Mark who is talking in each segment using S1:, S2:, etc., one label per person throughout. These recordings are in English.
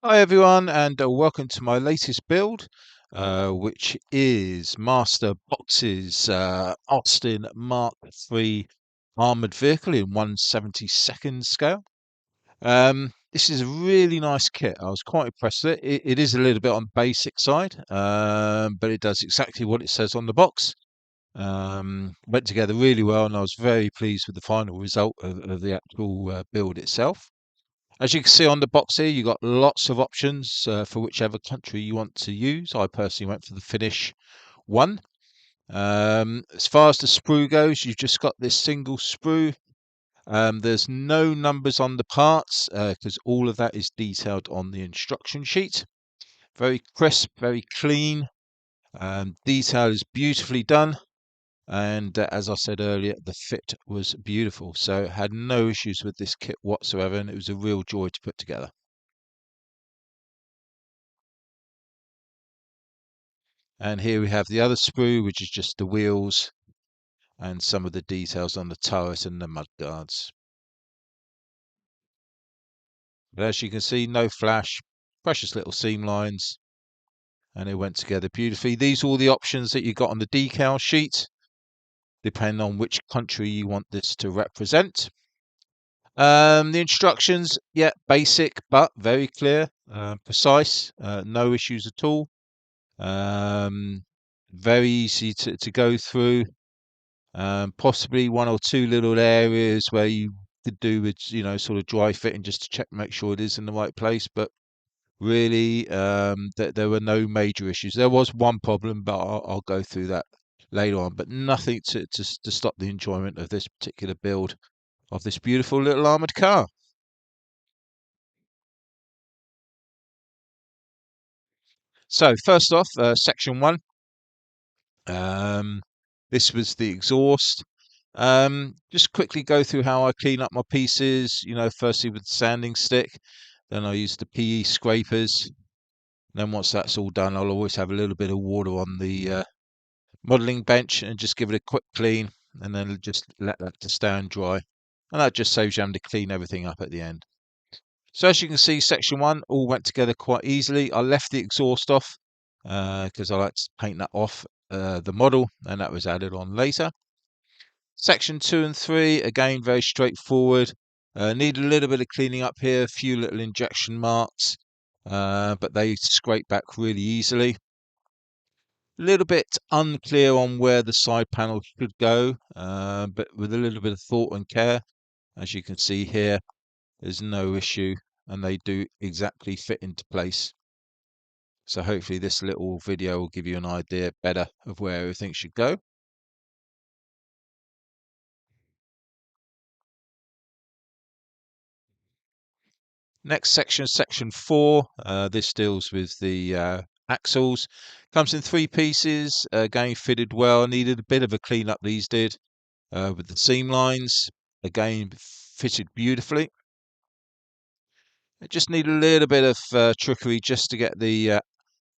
S1: Hi everyone, and welcome to my latest build, which is Master Box's Austin Mark III armored vehicle in 1/72nd scale. This is a really nice kit. I was quite impressed with it. It is a little bit on the basic side, but it does exactly what it says on the box. Went together really well, and I was very pleased with the final result of the actual build itself. As you can see on the box here, you've got lots of options for whichever country you want to use. I personally went for the Finnish one. As far as the sprue goes, you've just got this single sprue. There's no numbers on the parts because all of that is detailed on the instruction sheet. Very crisp, very clean. Detail is beautifully done. And as I said earlier, the fit was beautiful. So had no issues with this kit whatsoever, and it was a real joy to put together. And here we have the other sprue, which is just the wheels and some of the details on the turret and the mud guards. But as you can see, no flash, precious little seam lines, and it went together beautifully. These are all the options that you got on the decal sheet, depending on which country you want this to represent. The instructions, yeah, basic, but very clear, precise, no issues at all. Very easy to go through. Possibly one or two little areas where you could do with, sort of dry fitting just to check, make sure it is in the right place. But really, there were no major issues. There was one problem, but I'll go through that later on. But nothing to stop the enjoyment of this particular build of this beautiful little armored car. So first off, section one. Um, this was the exhaust. Just quickly go through how I clean up my pieces. Firstly with the sanding stick, then I use the PE scrapers. Then once that's all done, I'll always have a little bit of water on the modeling bench and just give it a quick clean, and then just let that to stand dry. And that just saves you having to clean everything up at the end. So as you can see, section one all went together quite easily. I left the exhaust off because I like to paint that off the model, and that was added on later. Section 2 and 3, again, very straightforward. Need a little bit of cleaning up here, a few little injection marks, but they scrape back really easily. A little bit unclear on where the side panel should go, but with a little bit of thought and care, as you can see here, there's no issue, and they do exactly fit into place. So hopefully this little video will give you an idea better of where everything should go. Next section, section 4. This deals with the axles. Comes in 3 pieces. Again, fitted well. Needed a bit of a clean up. These did with the seam lines. Again, fitted beautifully. I just need a little bit of trickery just to get the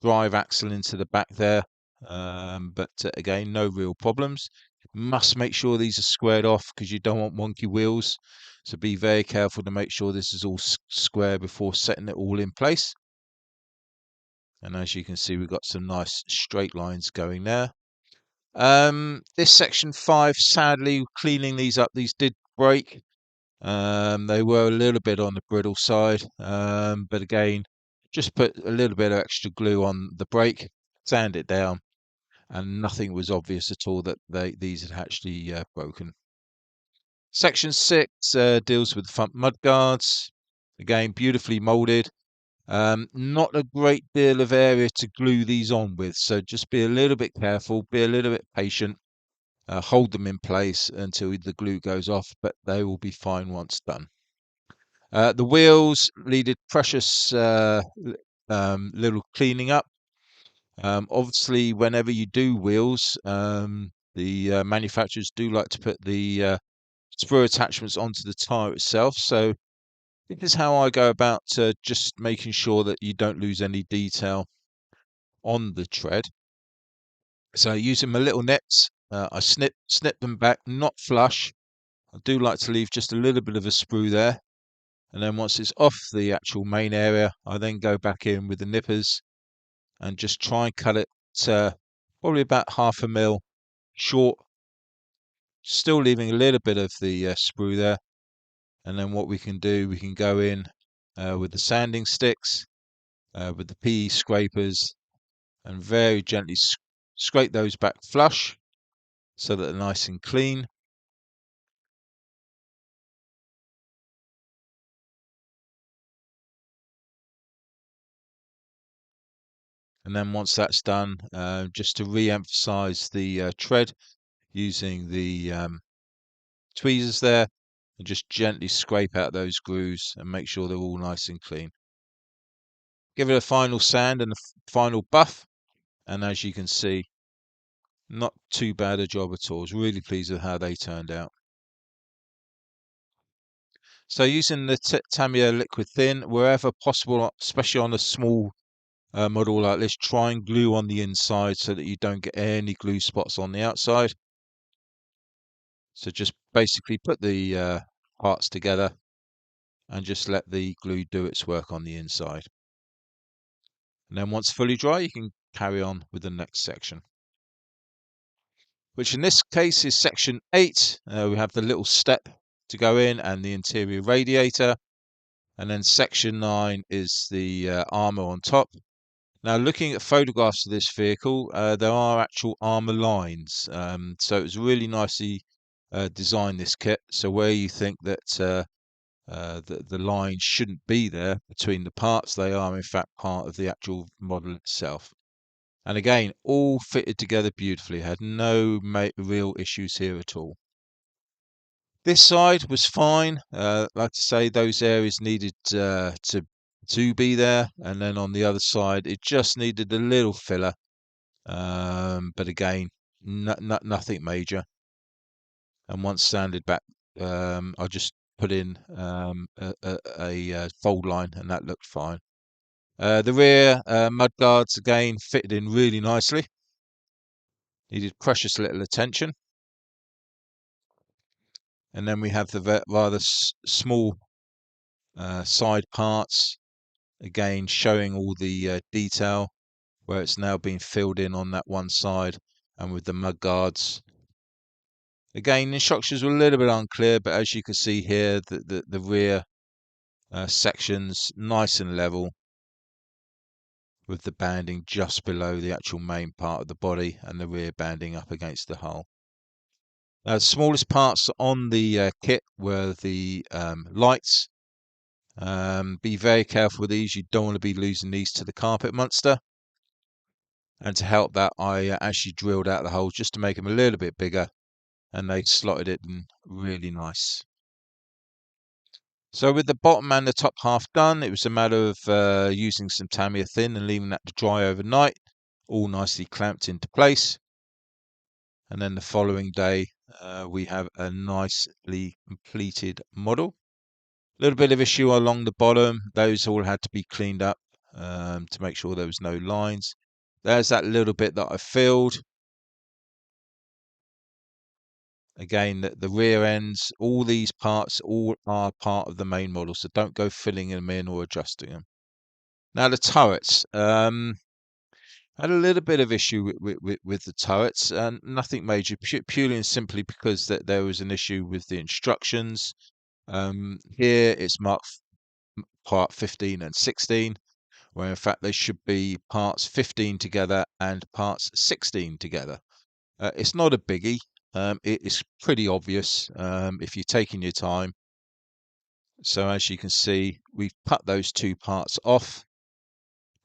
S1: drive axle into the back there. But again, no real problems. Must make sure these are squared off because you don't want wonky wheels. So be very careful to make sure this is all square before setting it all in place. And as you can see, we've got some nice straight lines going there. This section 5, sadly, cleaning these up, these did break. They were a little bit on the brittle side, but again, just put a little bit of extra glue on the brake, sand it down, and nothing was obvious at all that these had actually broken. Section 6 deals with the front mudguards. Again, beautifully molded. Not a great deal of area to glue these on with, so just be a little bit careful, be a little bit patient, hold them in place until the glue goes off, but they will be fine once done. The wheels needed precious little cleaning up. Obviously, whenever you do wheels, the manufacturers do like to put the sprue attachments onto the tire itself. So this is how I go about just making sure that you don't lose any detail on the tread. So using my little nets, I snip them back, not flush. I do like to leave just a little bit of a sprue there. And then once it's off the actual main area, I then go back in with the nippers and just try and cut it probably about 1/2 mil short, still leaving a little bit of the sprue there. And then what we can do, we can go in with the sanding sticks, with the PE scrapers, and very gently scrape those back flush so that they're nice and clean. And then once that's done, just to re-emphasize the tread using the tweezers there, and just gently scrape out those grooves and make sure they're all nice and clean. Give it a final sand and a final buff, and as you can see, not too bad a job at all. I was really pleased with how they turned out. So using the Tamiya liquid thin, wherever possible, especially on a small model like this, try and glue on the inside so that you don't get any glue spots on the outside. So just basically put the parts together and just let the glue do its work on the inside. And then once fully dry, you can carry on with the next section, which in this case is section 8. We have the little step to go in and the interior radiator. And then section 9 is the armour on top. Now, looking at photographs of this vehicle, there are actual armour lines. So it was really nicely designed, this kit. So where you think that the lines shouldn't be there between the parts, they are in fact part of the actual model itself. And again, all fitted together beautifully. Had no real issues here at all. This side was fine. Like I say, those areas needed to be there, and then on the other side, it just needed a little filler. But again, nothing major. And once sanded back, I just put in a fold line, and that looked fine. The rear mud guards again fitted in really nicely. Needed precious little attention. And then we have the rather small side parts, again showing all the detail where it's now been filled in on that one side, and with the mud guards. Again, instructions were a little bit unclear, but as you can see here, the rear sections nice and level, with the banding just below the actual main part of the body and the rear banding up against the hull. The smallest parts on the kit were the lights. Be very careful with these. You don't want to be losing these to the carpet monster. And to help that, I actually drilled out the holes just to make them a little bit bigger, and they slotted it in really nice. So with the bottom and the top half done, it was a matter of using some Tamiya thin and leaving that to dry overnight, all nicely clamped into place. And then the following day, we have a nicely completed model. A little bit of issue along the bottom. Those all had to be cleaned up to make sure there was no lines. There's that little bit that I filled. Again, the rear ends, all these parts, all are part of the main model, so don't go filling them in or adjusting them. Now the turrets. Had a little bit of issue with the turrets, and nothing major, purely and simply because there was an issue with the instructions. Here it's marked part 15 and 16, where in fact they should be parts 15 together and parts 16 together. It's not a biggie. It is pretty obvious if you're taking your time. So as you can see, we've cut those two parts off,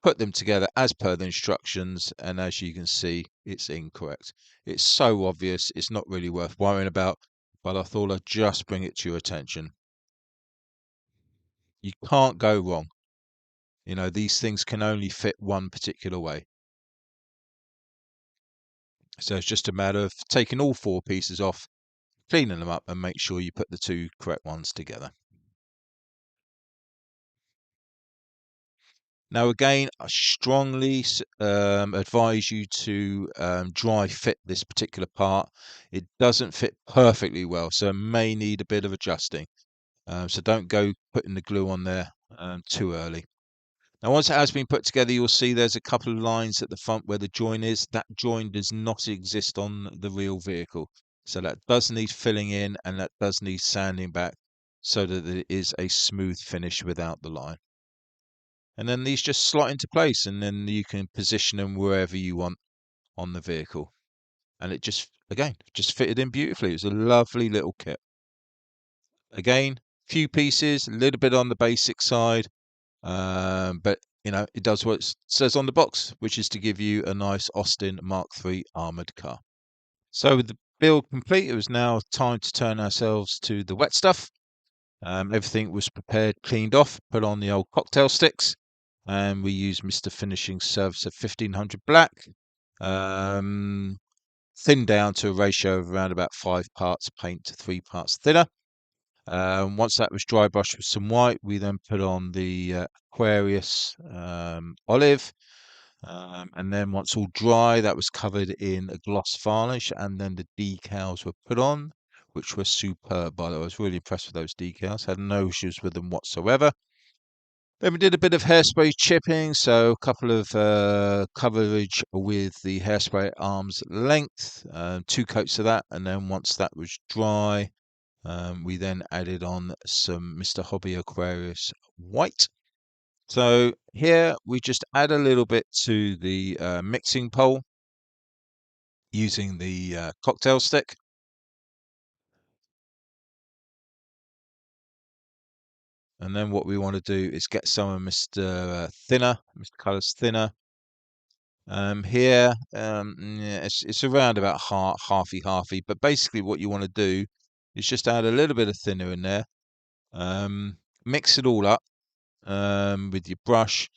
S1: put them together as per the instructions, and as you can see, it's incorrect. It's so obvious, it's not really worth worrying about, but I thought I'd just bring it to your attention. You can't go wrong. You know, these things can only fit one particular way. So it's just a matter of taking all four pieces off, cleaning them up, and make sure you put the two correct ones together. Now again, I strongly advise you to dry fit this particular part. It doesn't fit perfectly well, so it may need a bit of adjusting. So don't go putting the glue on there too early. Now, once it has been put together, you'll see there's a couple of lines at the front where the join is. That join does not exist on the real vehicle. So that does need filling in, and that does need sanding back so that it is a smooth finish without the line. And then these just slot into place, and then you can position them wherever you want on the vehicle. And it just, again, just fitted in beautifully. It was a lovely little kit. Again, few pieces, a little bit on the basic side. But it does what it says on the box, which is to give you a nice Austin Mark III armored car. So with the build complete, it was now time to turn ourselves to the wet stuff. Everything was prepared, cleaned off, put on the old cocktail sticks, and we used Mr. Finishing Service of 1500 black, thinned down to a ratio of around about 5 parts paint to 3 parts thinner. Once that was dry brushed with some white, we then put on the Aquarius olive. And then once all dry, that was covered in a gloss varnish, and then the decals were put on, which were superb, by the way. I was really impressed with those decals. Had no issues with them whatsoever. Then we did a bit of hairspray chipping, so a couple of coverage with the hairspray at arm's length, 2 coats of that, and then once that was dry, we then added on some Mr. Hobby Aquarius white. So here we just add a little bit to the mixing pole using the cocktail stick. And then what we want to do is get some of Mr. Thinner, Mr. Colours Thinner. Here, yeah, it's around about halfy, but basically what you want to do is just add a little bit of thinner in there. Mix it all up with your brush,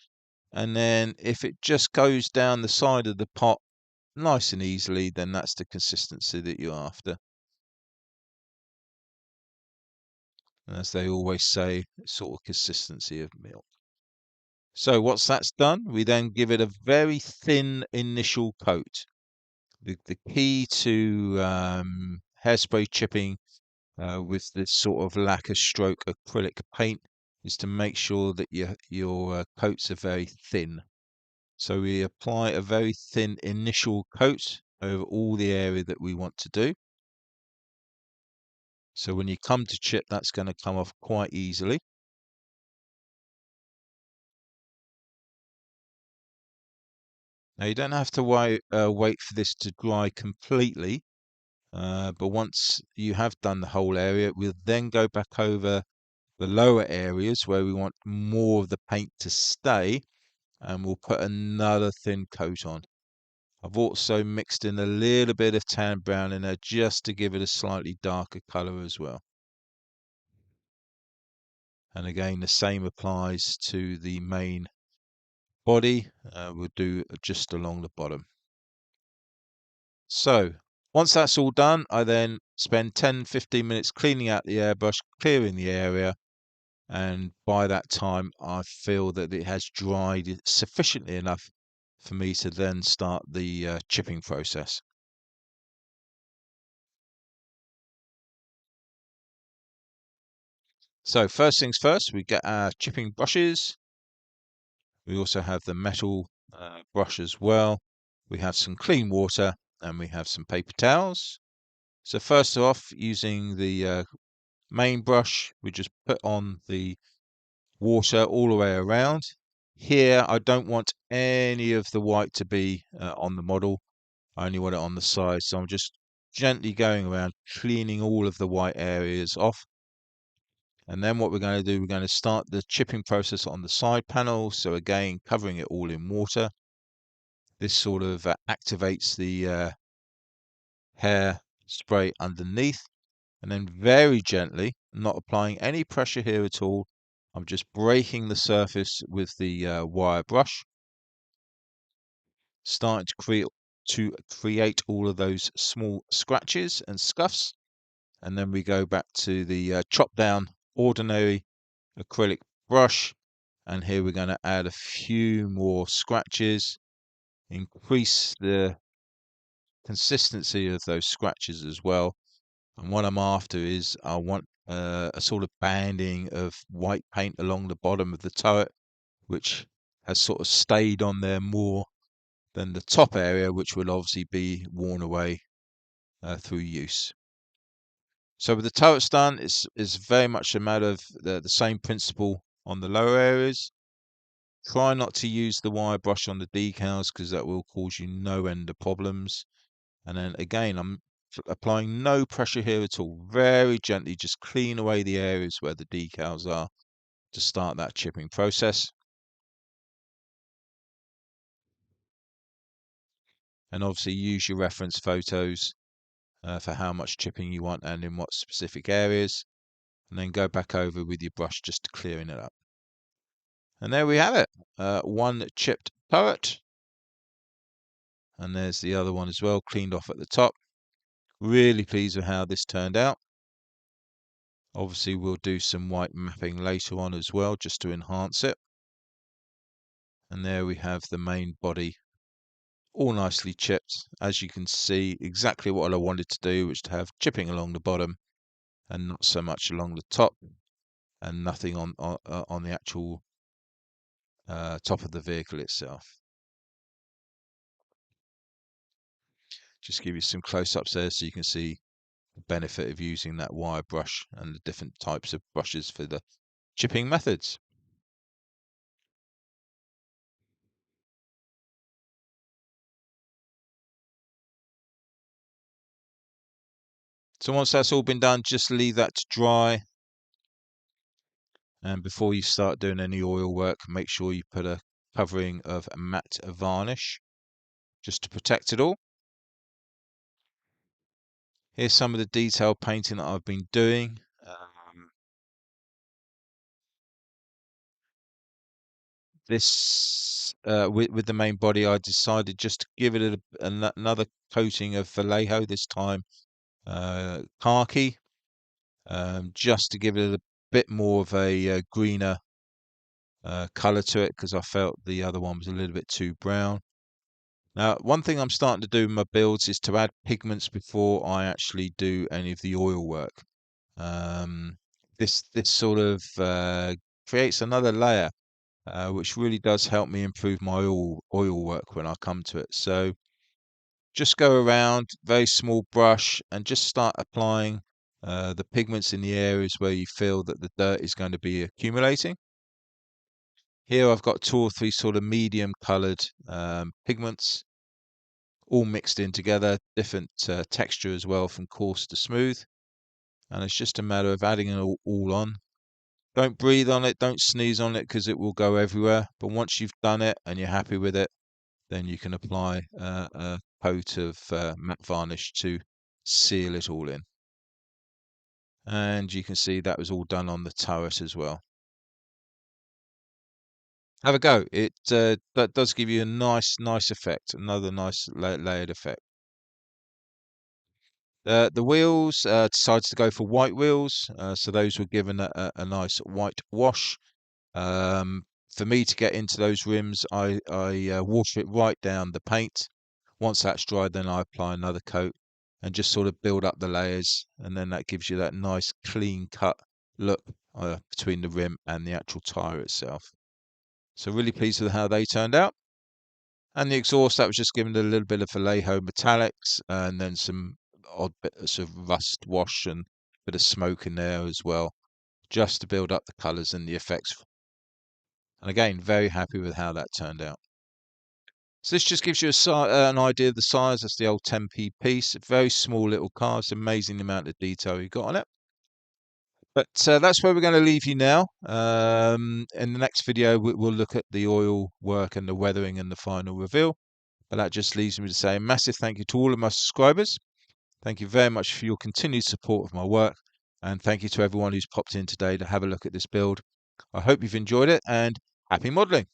S1: and then if it just goes down the side of the pot nice and easily, then that's the consistency that you're after. And as they always say, sort of consistency of milk. So once that's done, we then give it a very thin initial coat. The key to hairspray chipping with this sort of lacquer stroke acrylic paint is to make sure that your coats are very thin. So we apply a very thin initial coat over all the area that we want to do. So when you come to chip, that's going to come off quite easily. Now you don't have to wait for this to dry completely, but once you have done the whole area, we'll then go back over the lower areas where we want more of the paint to stay, and we'll put another thin coat on. I've also mixed in a little bit of tan brown in there just to give it a slightly darker color as well. And again, the same applies to the main body. We'll do just along the bottom. So once that's all done, I then spend 10-15 minutes cleaning out the airbrush, clearing the area, and by that time I feel that it has dried sufficiently enough for me to then start the chipping process. So first things first, we get our chipping brushes. We also have the metal brush as well. We have some clean water, and we have some paper towels. So first off, using the main brush, we just put on the water all the way around. Here, I don't want any of the white to be on the model. I only want it on the side. So I'm just gently going around, cleaning all of the white areas off. And then what we're going to do, we're going to start the chipping process on the side panel. So again, covering it all in water. This sort of activates the hair spray underneath. And then very gently, not applying any pressure here at all, I'm just breaking the surface with the wire brush, starting to create all of those small scratches and scuffs. And then we go back to the chop down ordinary acrylic brush, and here we're going to add a few more scratches, increase the consistency of those scratches as well. And what I'm after is I want a sort of banding of white paint along the bottom of the turret, which has sort of stayed on there more than the top area, which will obviously be worn away through use. So with the turrets done, it's very much a matter of the same principle on the lower areas. Try not to use the wire brush on the decals because that will cause you no end of problems. And then again, I'm applying no pressure here at all. Very gently, just clean away the areas where the decals are to start that chipping process. And obviously use your reference photos for how much chipping you want and in what specific areas. And then go back over with your brush just to clearing it up. And there we have it. One chipped turret. And there's the other one as well, cleaned off at the top. Really pleased with how this turned out. Obviously, we'll do some white mapping later on as well, just to enhance it. And there we have the main body, all nicely chipped. As you can see, exactly what I wanted to do, was to have chipping along the bottom and not so much along the top, and nothing on the actual top of the vehicle itself. Just give you some close-ups there so you can see the benefit of using that wire brush and the different types of brushes for the chipping methods. So once that's all been done, just leave that to dry. And before you start doing any oil work, make sure you put a covering of matte varnish just to protect it all. Here's some of the detailed painting that I've been doing. This with the main body, I decided just to give it another coating of Vallejo, this time khaki, just to give it a bit more of a greener colour to it, because I felt the other one was a little bit too brown. Now, one thing I'm starting to do in my builds is to add pigments before I actually do any of the oil work. This sort of creates another layer, which really does help me improve my oil work when I come to it. So just go around, very small brush, and just start applying the pigments in the areas where you feel that the dirt is going to be accumulating. Here I've got 2 or 3 sort of medium coloured pigments, all mixed in together, different texture as well from coarse to smooth. And it's just a matter of adding it all on. Don't breathe on it, don't sneeze on it, because it will go everywhere. But once you've done it and you're happy with it, then you can apply a coat of matte varnish to seal it all in. And you can see that was all done on the turret as well. Have a go. It that does give you a nice effect, another nice layered effect. The wheels, decided to go for white wheels, so those were given a nice white wash. For me to get into those rims, I wash it right down the paint. Once that's dried, then I apply another coat and just sort of build up the layers, and then that gives you that nice clean cut look between the rim and the actual tyre itself. So really pleased with how they turned out. And the exhaust, that was just given a little bit of Vallejo metallics and then some odd bits of rust wash and a bit of smoke in there as well, just to build up the colours and the effects. And again, very happy with how that turned out. So this just gives you an idea of the size. That's the old 10p piece. A very small little car. It's amazing the amount of detail you got on it. But that's where we're going to leave you now. In the next video, we'll look at the oil work and the weathering and the final reveal. But that just leaves me to say a massive thank you to all of my subscribers. Thank you very much for your continued support of my work. And thank you to everyone who's popped in today to have a look at this build. I hope you've enjoyed it, and happy modelling.